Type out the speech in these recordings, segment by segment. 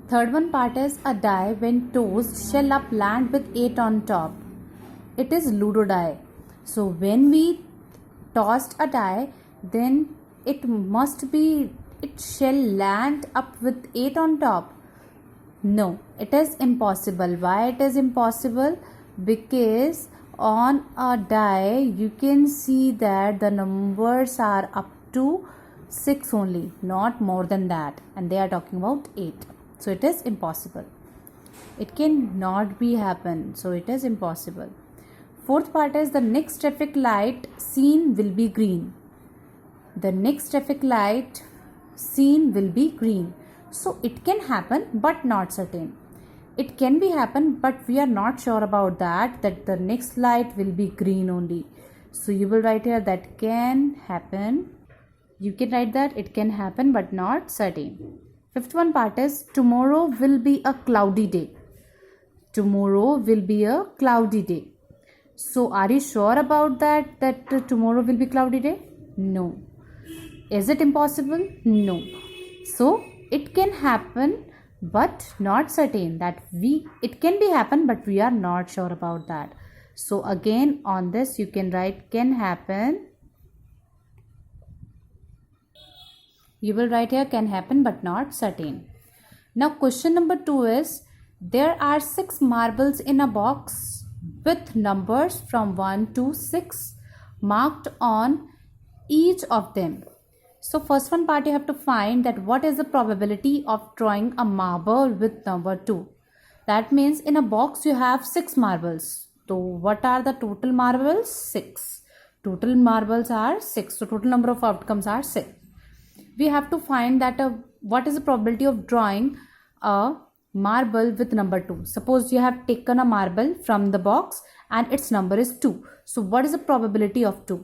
Third one part is a die when tossed shall up land with 8 on top. It is Ludo die. So when we tossed a die, then it shall land up with 8 on top. No, it is impossible. Why it is impossible? Because on a die you can see that the numbers are up to 6 only, not more than that, and they are talking about 8. So it is impossible. It cannot be happen. So it is impossible. Fourth part is the next traffic light seen will be green. The next traffic light seen will be green. So it can happen but not certain. It can be happen but we are not sure about that the next light will be green only. So you will write here that can happen. You can write that it can happen but not certain. Fifth one part is tomorrow will be a cloudy day. Tomorrow will be a cloudy day. So are you sure about that tomorrow will be cloudy day? No. Is it impossible? No. So it can happen but not certain, it can be happen but we are not sure about that. So again on this you can write can happen. You will write here can happen but not certain. Now question number 2 is there are 6 marbles in a box with numbers from 1 to 6 marked on each of them. So first one part you have to find that what is the probability of drawing a marble with number 2. That means in a box you have 6 marbles. So what are the total marbles? 6. Total marbles are 6. So total number of outcomes are 6. We have to find that what is the probability of drawing a marble with number 2. Suppose you have taken a marble from the box and its number is 2. So what is the probability of 2?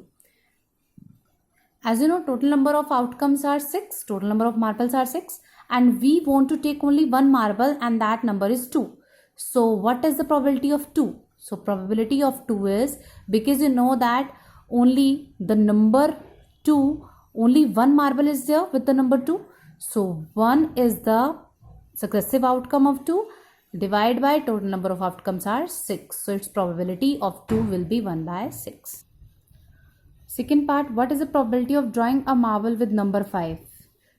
As you know, total number of outcomes are 6, total number of marbles are 6, and we want to take only one marble and that number is 2. So what is the probability of 2? So probability of 2 is, because you know that only the number 2, only one marble is there with the number 2. So 1 is the successive outcome of 2 divided by total number of outcomes are 6. So its probability of 2 will be 1 by 6. Second part, what is the probability of drawing a marble with number 5?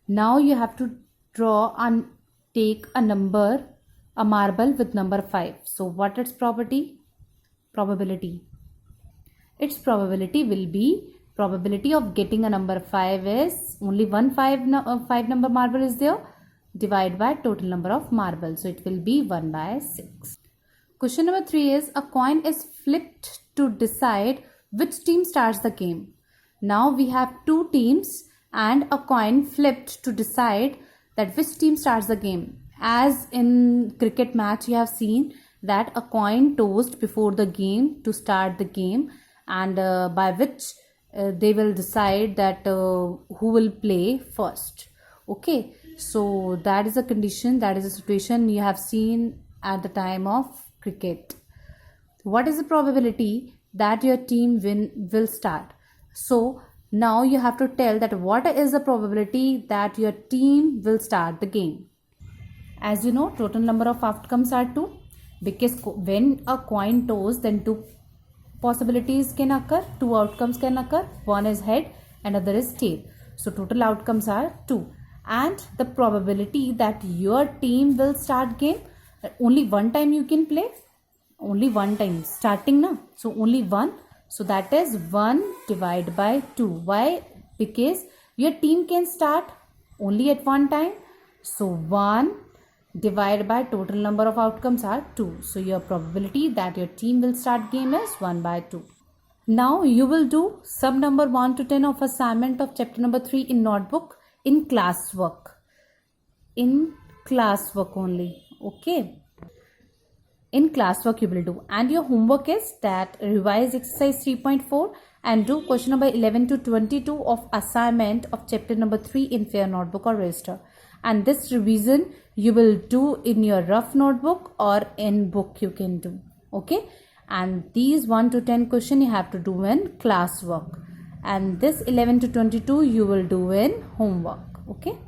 Now you have to draw and take a marble with number 5. So what its probability? Its probability will be, probability of getting a number 5 is only 5 number marble is there, divided by total number of marbles. So it will be 1 by 6. Question number 3 is a coin is flipped to decide which team starts the game. Now we have 2 teams and a coin flipped to decide that which team starts the game. As in cricket match you have seen that a coin tossed before the game to start the game, and by which they will decide that who will play first. Okay, so that is a condition, that is a situation you have seen at the time of cricket. What is the probability that your team will start? So now you have to tell that what is the probability that your team will start the game. As you know, total number of outcomes are 2, because when a coin toss, then 2 possibilities can occur, 2 outcomes can occur. One is head and other is tail. So total outcomes are 2, and the probability that your team will start game, only one time you can play, only one time starting now, so only one. So that is 1 divided by 2. Why? Because your team can start only at one time. So 1 divided by total number of outcomes are 2. So your probability that your team will start game is 1 by 2. Now you will do sub number 1 to 10 of assignment of chapter number 3 in notebook in classwork. In classwork only. Okay. In classwork you will do, and your homework is that revise exercise 3.4 and do question number 11 to 22 of assignment of chapter number 3 in fair notebook or register. And this revision you will do in your rough notebook or in book you can do. Okay, and these 1 to 10 question you have to do in classwork, and this 11 to 22 you will do in homework. Okay.